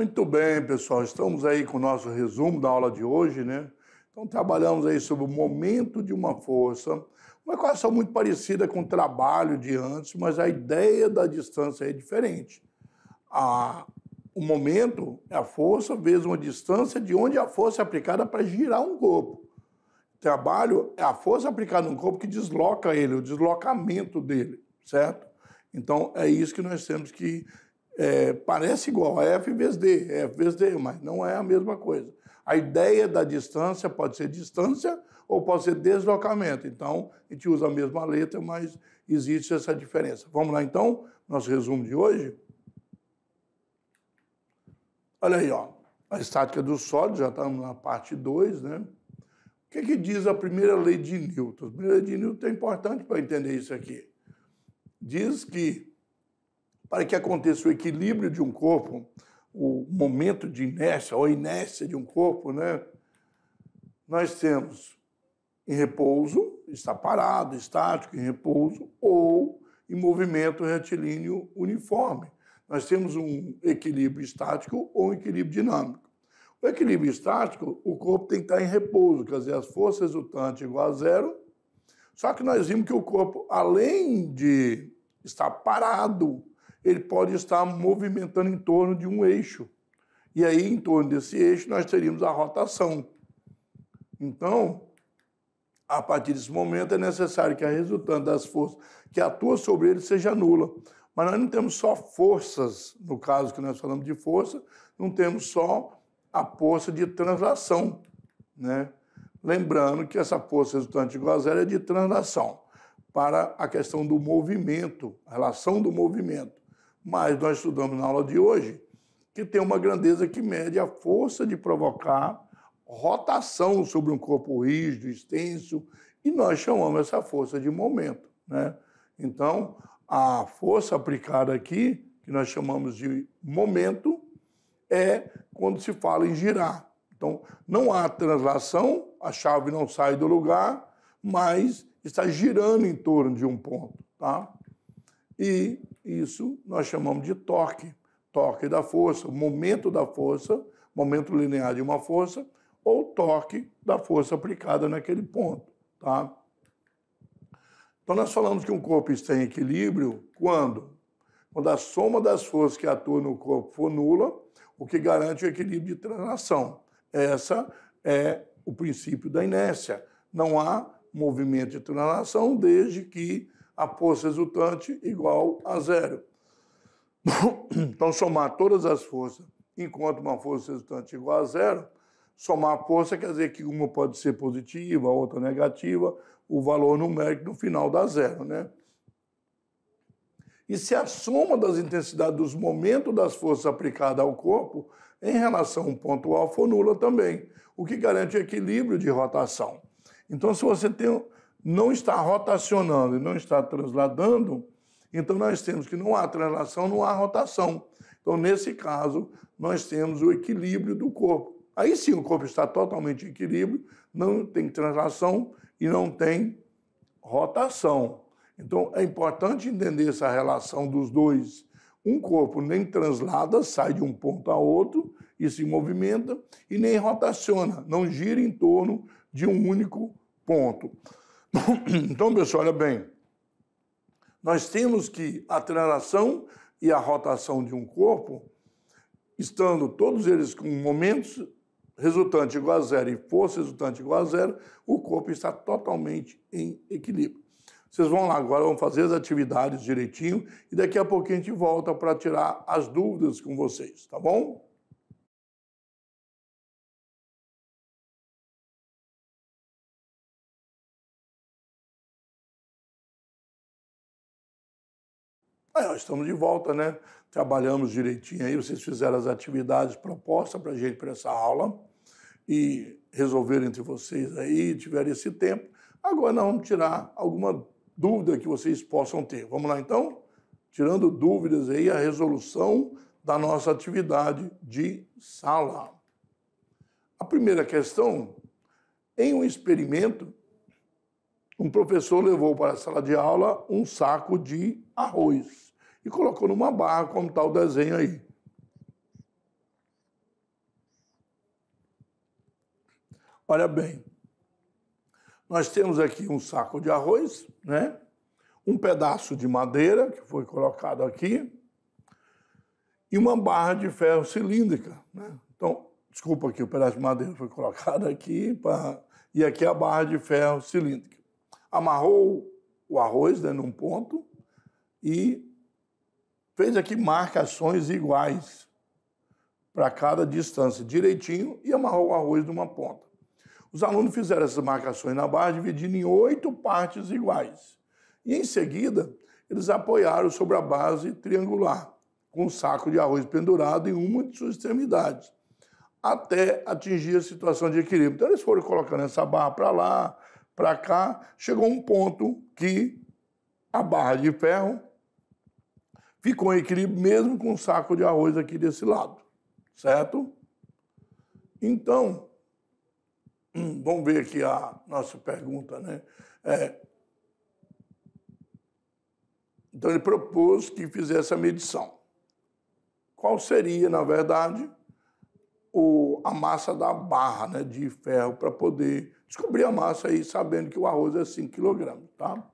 Muito bem, pessoal. Estamos aí com o nosso resumo da aula de hoje, né? Então, trabalhamos aí sobre o momento de uma força, uma equação muito parecida com o trabalho de antes, mas a ideia da distância é diferente. O momento é a força vezes uma distância de onde a força é aplicada para girar um corpo. O trabalho é a força aplicada num corpo que desloca ele, o deslocamento dele, certo? Então, é isso que nós temos que... parece igual a F vezes D, mas não é a mesma coisa. A ideia da distância pode ser distância ou pode ser deslocamento. Então, a gente usa a mesma letra, mas existe essa diferença. Vamos lá, então, nosso resumo de hoje. Olha aí, ó, a estática dos sólidos, já estamos na parte 2, né? O que diz a primeira lei de Newton? A primeira lei de Newton é importante para entender isso aqui. Diz que para que aconteça o equilíbrio de um corpo, o momento de inércia, ou a inércia de um corpo, né? Nós temos em repouso, está parado, estático, em repouso, ou em movimento retilíneo uniforme. Nós temos um equilíbrio estático ou um equilíbrio dinâmico. O equilíbrio estático, o corpo tem que estar em repouso, quer dizer, as forças resultantes igual a zero, só que nós vimos que o corpo, além de estar parado, ele pode estar movimentando em torno de um eixo. E aí, em torno desse eixo, nós teríamos a rotação. Então, a partir desse momento, é necessário que a resultante das forças que atuam sobre ele seja nula. Mas nós não temos só forças, no caso que nós falamos de força, não temos só a força de translação, né? Lembrando que essa força resultante igual a zero é de translação, para a questão do movimento, a relação do movimento. Mas nós estudamos na aula de hoje que tem uma grandeza que mede a força de provocar rotação sobre um corpo rígido, extenso, e nós chamamos essa força de momento, né? Então, a força aplicada aqui, que nós chamamos de momento, é quando se fala em girar. Então, não há translação, a chave não sai do lugar, mas está girando em torno de um ponto, tá? E isso nós chamamos de torque, torque da força, momento da força, momento linear de uma força, ou torque da força aplicada naquele ponto, tá? Então, nós falamos que um corpo está em equilíbrio quando a soma das forças que atuam no corpo for nula, o que garante o equilíbrio de translação. Essa é o princípio da inércia. Não há movimento de translação desde que a força resultante igual a zero. Então, somar todas as forças enquanto uma força resultante igual a zero, somar a força quer dizer que uma pode ser positiva, a outra negativa, o valor numérico no final dá zero, né? E se a soma das intensidades dos momentos das forças aplicadas ao corpo em relação a um pontual for nula também, o que garante o equilíbrio de rotação. Então, se você não está rotacionando e não está transladando, então nós temos que não há translação, não há rotação. Então, nesse caso, nós temos o equilíbrio do corpo. Aí sim o corpo está totalmente em equilíbrio, não tem translação e não tem rotação. Então, é importante entender essa relação dos dois. Um corpo nem translada, sai de um ponto a outro e se movimenta, e nem rotaciona, não gira em torno de um único ponto. Então, pessoal, olha bem, nós temos que a translação e a rotação de um corpo, estando todos eles com momentos resultante igual a zero e força resultante igual a zero, o corpo está totalmente em equilíbrio. Vocês vão lá agora, vão fazer as atividades direitinho e daqui a pouquinho a gente volta para tirar as dúvidas com vocês, tá bom? Aí, ó, estamos de volta, né? Trabalhamos direitinho aí, vocês fizeram as atividades propostas para a gente para essa aula e resolveram entre vocês aí, tiveram esse tempo. Agora nós vamos tirar alguma dúvida que vocês possam ter. Vamos lá, então? Tirando dúvidas aí, a resolução da nossa atividade de sala. A primeira questão, em um experimento, um professor levou para a sala de aula um saco de arroz e colocou numa barra, como está o desenho aí. Olha bem, nós temos aqui um saco de arroz, né? Um pedaço de madeira que foi colocado aqui e uma barra de ferro cilíndrica, né? Então, desculpa aqui, o pedaço de madeira foi colocado aqui e aqui a barra de ferro cilíndrica. Amarrou o arroz, né, num ponto e fez aqui marcações iguais para cada distância, direitinho, e amarrou o arroz numa ponta. Os alunos fizeram essas marcações na barra, dividindo em 8 partes iguais. E, em seguida, eles apoiaram sobre a base triangular, com um saco de arroz pendurado em uma de suas extremidades, até atingir a situação de equilíbrio. Então, eles foram colocando essa barra para lá, para cá, chegou um ponto que a barra de ferro ficou em equilíbrio mesmo com o saco de arroz aqui desse lado, certo? Então, vamos ver aqui a nossa pergunta, né? Então, ele propôs que fizesse a medição. Qual seria, na verdade, a massa da barra, né, de ferro para poder descobrir a massa aí, sabendo que o arroz é 5 kg, tá?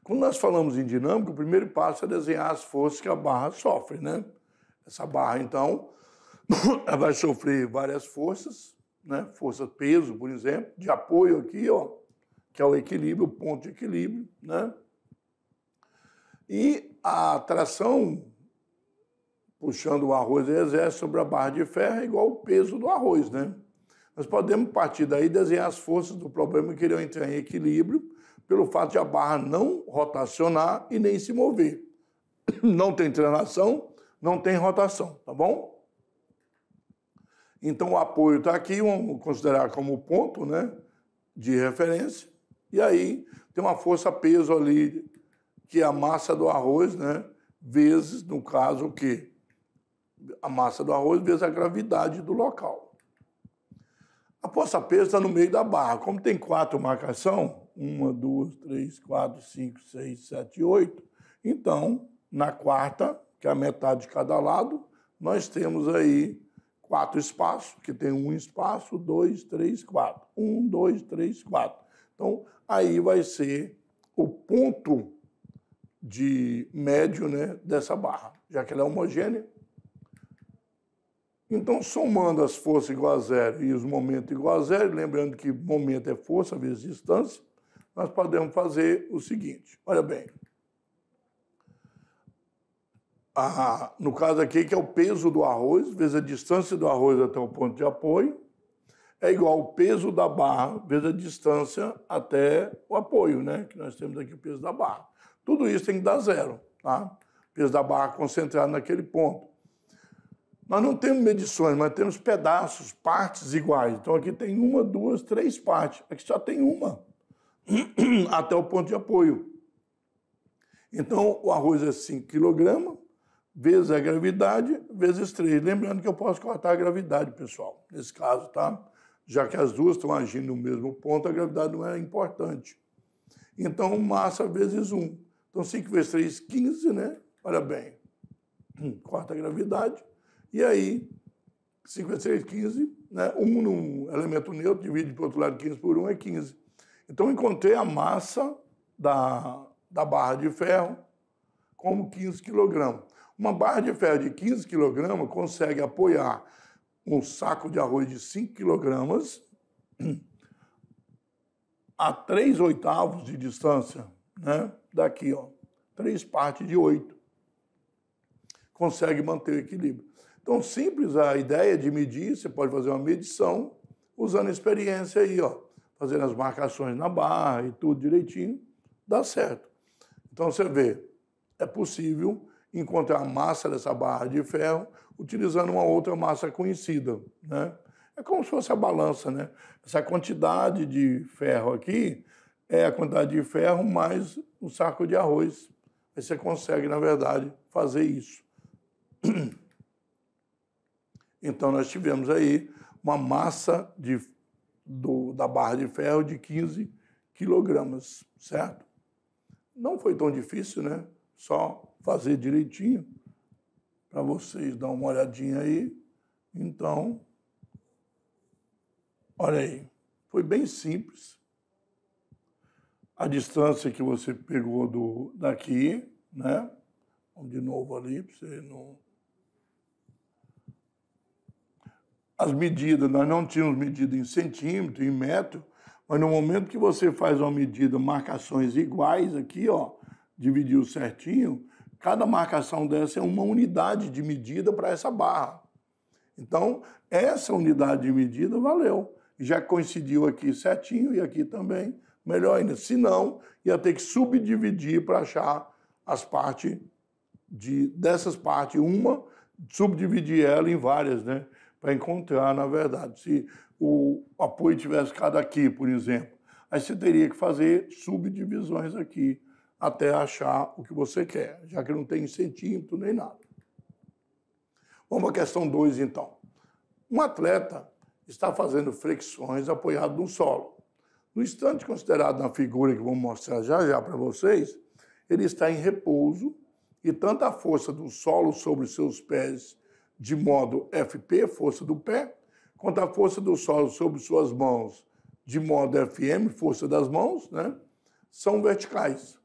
Quando nós falamos em dinâmica, o primeiro passo é desenhar as forças que a barra sofre, né? Essa barra, então, ela vai sofrer várias forças, né? Força peso, por exemplo, de apoio aqui, ó, que é o equilíbrio, o ponto de equilíbrio, né? E a tração, puxando o arroz, exerce sobre a barra de ferro é igual ao peso do arroz, né? Nós podemos partir daí desenhar as forças do problema que iriam entrar em equilíbrio pelo fato de a barra não rotacionar e nem se mover. Não tem inclinação, não tem rotação, tá bom? Então o apoio está aqui, vamos considerar como ponto, né, de referência. E aí tem uma força-peso ali, que é a massa do arroz, né, vezes, no caso, o quê? A massa do arroz vezes a gravidade do local. A força-peso está no meio da barra. Como tem 4 marcações, 1, 2, 3, 4, 5, 6, 7, 8, então, na quarta, que é a metade de cada lado, nós temos aí 4 espaços, que tem um espaço, 2, 3, 4. 1, 2, 3, 4. Então, aí vai ser o ponto de médio, né, dessa barra, já que ela é homogênea. Então, somando as forças igual a zero e os momentos igual a zero, lembrando que momento é força vezes distância, nós podemos fazer o seguinte, olha bem. No caso aqui, que é o peso do arroz, vezes a distância do arroz até o ponto de apoio, é igual ao peso da barra vezes a distância até o apoio, né? Que nós temos aqui o peso da barra. Tudo isso tem que dar zero, tá? O peso da barra concentrado naquele ponto. Nós não temos medições, mas temos pedaços, partes iguais. Então aqui tem 1, 2, 3 partes. Aqui só tem uma, até o ponto de apoio. Então o arroz é 5 kg, vezes a gravidade, vezes 3. Lembrando que eu posso cortar a gravidade, pessoal, nesse caso, tá? Já que as duas estão agindo no mesmo ponto, a gravidade não é importante. Então, massa vezes 1. Então, 5 vezes 3, 15, né? Olha bem. Corta a gravidade. E aí, 5 vezes 3, 15, né? 1 no elemento neutro, divide para o outro lado 15 por 1 é 15. Então, encontrei a massa da barra de ferro como 15 kg. Uma barra de ferro de 15 kg consegue apoiar um saco de arroz de 5 kg a 3/8 de distância, né? Daqui, ó, 3 partes de 8. Consegue manter o equilíbrio. Então, simples a ideia de medir, você pode fazer uma medição usando a experiência aí, ó, fazendo as marcações na barra e tudo direitinho, dá certo. Então, você vê, é possível encontrar a massa dessa barra de ferro utilizando uma outra massa conhecida, né? É como se fosse a balança, né? Essa quantidade de ferro aqui é a quantidade de ferro mais o saco de arroz. Aí você consegue, na verdade, fazer isso. Então, nós tivemos aí uma massa da barra de ferro de 15 kg, certo? Não foi tão difícil, né? Só fazer direitinho para vocês dar uma olhadinha aí. Então, Olha aí, foi bem simples. A distância que você pegou daqui, né? Vamos de novo ali, para você não... As medidas, nós não tínhamos medida em centímetro, em metro, mas no momento que você faz uma medida, marcações iguais aqui, ó, dividiu certinho, cada marcação dessa é uma unidade de medida para essa barra. Então, essa unidade de medida valeu. Já coincidiu aqui certinho e aqui também, melhor ainda. Se não, ia ter que subdividir para achar as partes dessas partes, uma, subdividir ela em várias, né? Para encontrar, na verdade. Se o apoio tivesse cada aqui, por exemplo, aí você teria que fazer subdivisões aqui até achar o que você quer, já que não tem centímetro nem nada. Vamos à questão 2, então. Um atleta está fazendo flexões apoiado no solo. No instante considerado na figura que vou mostrar já para vocês, ele está em repouso e tanto a força do solo sobre seus pés de modo FP, força do pé, quanto a força do solo sobre suas mãos de modo FM, força das mãos, né, são verticais,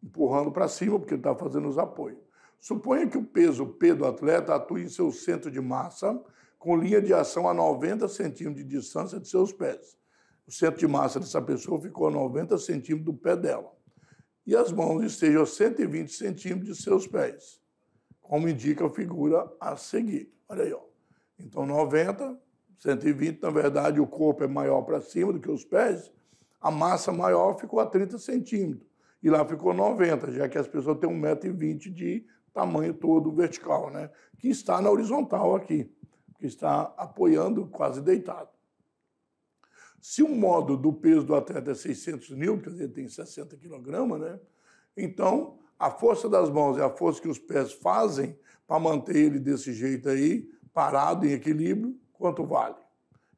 empurrando para cima, porque ele está fazendo os apoios. Suponha que o peso P do atleta atue em seu centro de massa com linha de ação a 90 centímetros de distância de seus pés. O centro de massa dessa pessoa ficou a 90 centímetros do pé dela. E as mãos estejam a 120 centímetros de seus pés, como indica a figura a seguir. Olha aí, ó. Então, 90, 120, na verdade, o corpo é maior para cima do que os pés, a massa maior ficou a 30 centímetros. E lá ficou 90, já que as pessoas têm 1,20 m de tamanho todo vertical, né? Que está na horizontal aqui, que está apoiando quase deitado. Se o modo do peso do atleta é 600 N, quer dizer, ele tem 60 kg, né? Então, a força das mãos é a força que os pés fazem para manter ele desse jeito aí, parado, em equilíbrio, quanto vale?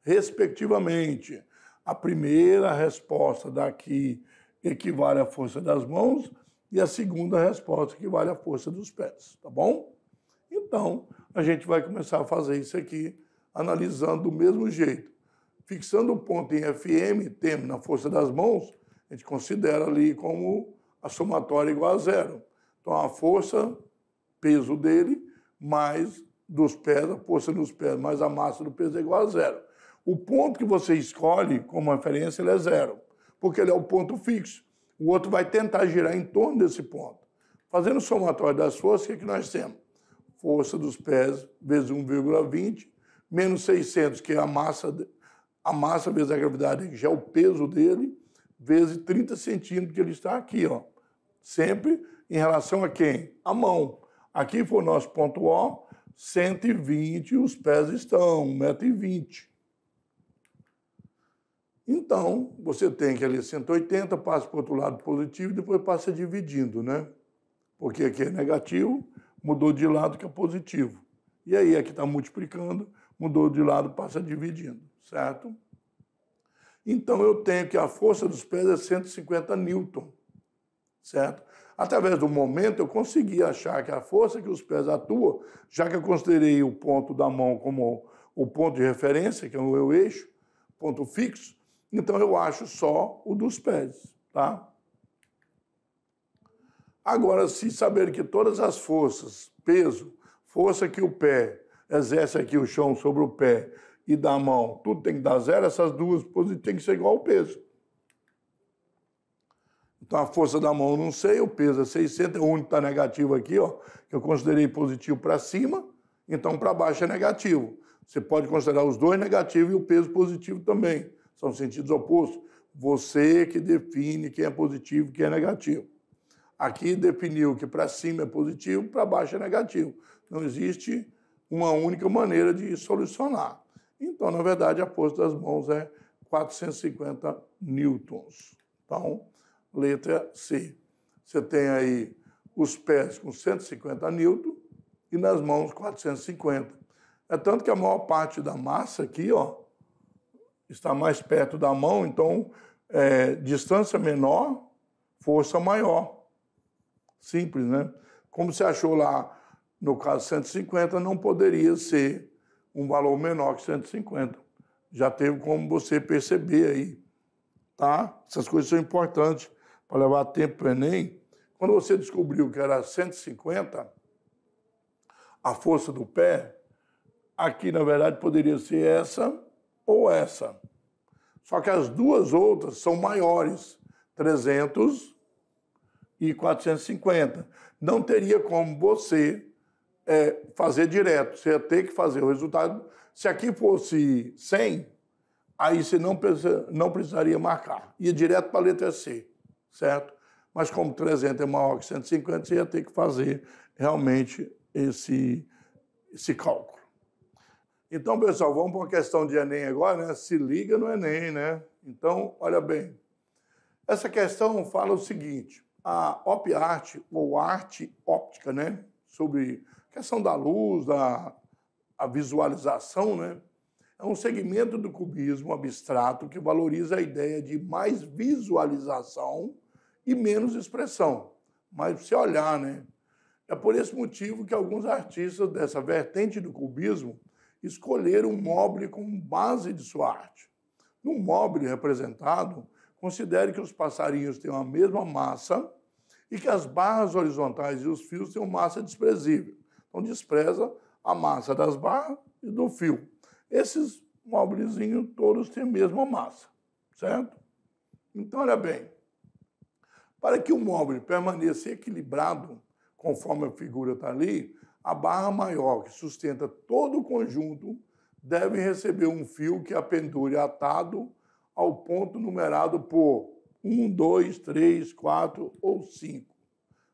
Respectivamente, a primeira resposta daqui equivale à força das mãos e a segunda resposta equivale à força dos pés, tá bom? Então, a gente vai começar a fazer isso aqui, analisando do mesmo jeito. Fixando o ponto em FM, temos na força das mãos, a gente considera ali como a somatória igual a zero. Então, a força, peso dele, mais dos pés, a força dos pés, mais a massa do peso é igual a zero. O ponto que você escolhe como referência ele é zero, porque ele é o ponto fixo. O outro vai tentar girar em torno desse ponto. Fazendo o somatório das forças, o que nós temos? Força dos pés vezes 1,20, menos 600, que é a massa vezes a gravidade, que já é o peso dele, vezes 30 centímetros, que ele está aqui, ó. Sempre em relação a quem? A mão. Aqui foi o nosso ponto O, 120, os pés estão 1,20 m. Então, você tem que ali 180, passa para o outro lado positivo e depois passa dividindo, né? Porque aqui é negativo, mudou de lado que é positivo. E aí, aqui está multiplicando, mudou de lado, passa dividindo, certo? Então, eu tenho que a força dos pés é 150 N, certo? Através do momento, eu consegui achar que a força que os pés atuam, já que eu considerei o ponto da mão como o ponto de referência, que é o meu eixo, ponto fixo, então eu acho só o dos pés, tá? Agora, se saber que todas as forças, peso, força que o pé exerce aqui o chão sobre o pé e da mão, tudo tem que dar zero, essas duas posições tem que ser igual ao peso. Então, a força da mão eu não sei, o peso é 600, o único que está negativo aqui, ó, que eu considerei positivo para cima, então para baixo é negativo. Você pode considerar os dois negativos e o peso positivo também. São sentidos opostos. Você que define quem é positivo e quem é negativo. Aqui definiu que para cima é positivo, para baixo é negativo. Não existe uma única maneira de solucionar. Então, na verdade, a força das mãos é 450 newtons. Então, letra C. Você tem aí os pés com 150 newtons e nas mãos 450. É tanto que a maior parte da massa aqui, ó, está mais perto da mão, então, distância menor, força maior. Simples, né? Como você achou lá, no caso 150, não poderia ser um valor menor que 150. Já teve como você perceber aí, tá? Essas coisas são importantes para levar tempo para o Enem. Quando você descobriu que era 150, a força do pé, aqui, na verdade, poderia ser essa ou essa. Só que as duas outras são maiores, 300 e 450. Não teria como você fazer direto. Você ia ter que fazer o resultado. Se aqui fosse 100, aí você não precisaria marcar. Ia direto para a letra C, certo? Mas como 300 é maior que 150, você ia ter que fazer realmente esse cálculo. Então, pessoal, vamos para uma questão de Enem agora, né? Se liga no Enem, né? Então, olha bem. Essa questão fala o seguinte, a OpArt, ou arte óptica, né? Sobre a questão da luz, a visualização, né? É um segmento do cubismo abstrato que valoriza a ideia de mais visualização e menos expressão. Mas se olhar, né? É por esse motivo que alguns artistas dessa vertente do cubismo escolheram um mobile como base de sua arte. No mobile representado, considere que os passarinhos têm a mesma massa e que as barras horizontais e os fios têm uma massa desprezível. Então, despreza a massa das barras e do fio. Esses mobilezinhos todos têm a mesma massa, certo? Então, olha bem, para que o mobile permaneça equilibrado, conforme a figura está ali, a barra maior que sustenta todo o conjunto deve receber um fio que a pendure atado ao ponto numerado por 1, 2, 3, 4 ou 5.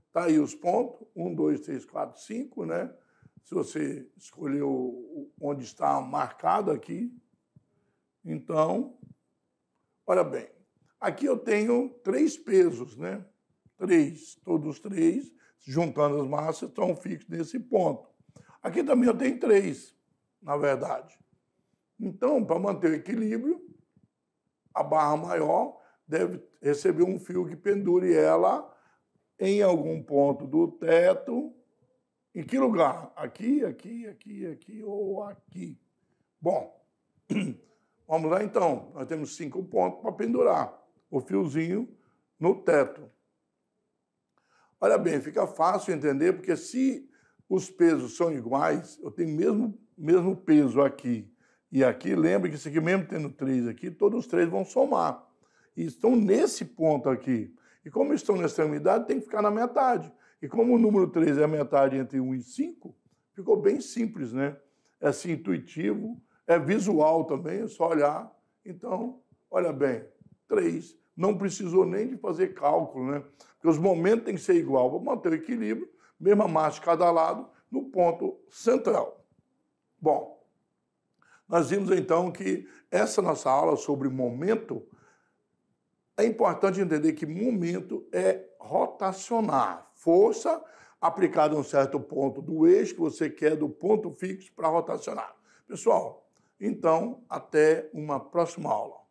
Está aí os pontos, 1, 2, 3, 4, 5, né? Se você escolheu onde está marcado aqui. Então, olha bem, aqui eu tenho 3 pesos, né? 3, todos 3, juntando as massas, estão fixos nesse ponto. Aqui também eu tenho 3, na verdade. Então, para manter o equilíbrio, a barra maior deve receber um fio que pendure ela em algum ponto do teto. Em que lugar? Aqui, aqui, aqui, aqui ou aqui. Bom, vamos lá então. Nós temos 5 pontos para pendurar o fiozinho no teto. Olha bem, fica fácil entender, porque se os pesos são iguais, eu tenho mesmo peso aqui e aqui, lembre que isso aqui, mesmo tendo 3 aqui, todos os 3 vão somar. E estão nesse ponto aqui. E como estão na extremidade, tem que ficar na metade. E como o número 3 é a metade entre 1 e 5, ficou bem simples, né? É assim, intuitivo, é visual também, é só olhar. Então, olha bem, 3. Não precisou nem de fazer cálculo, né? Porque os momentos têm que ser igual para manter o equilíbrio, mesma massa de cada lado, no ponto central. Bom, nós vimos então que essa nossa aula sobre momento, é importante entender que momento é rotacionar, força aplicada a um certo ponto do eixo que você quer, do ponto fixo, para rotacionar. Pessoal, então, até uma próxima aula.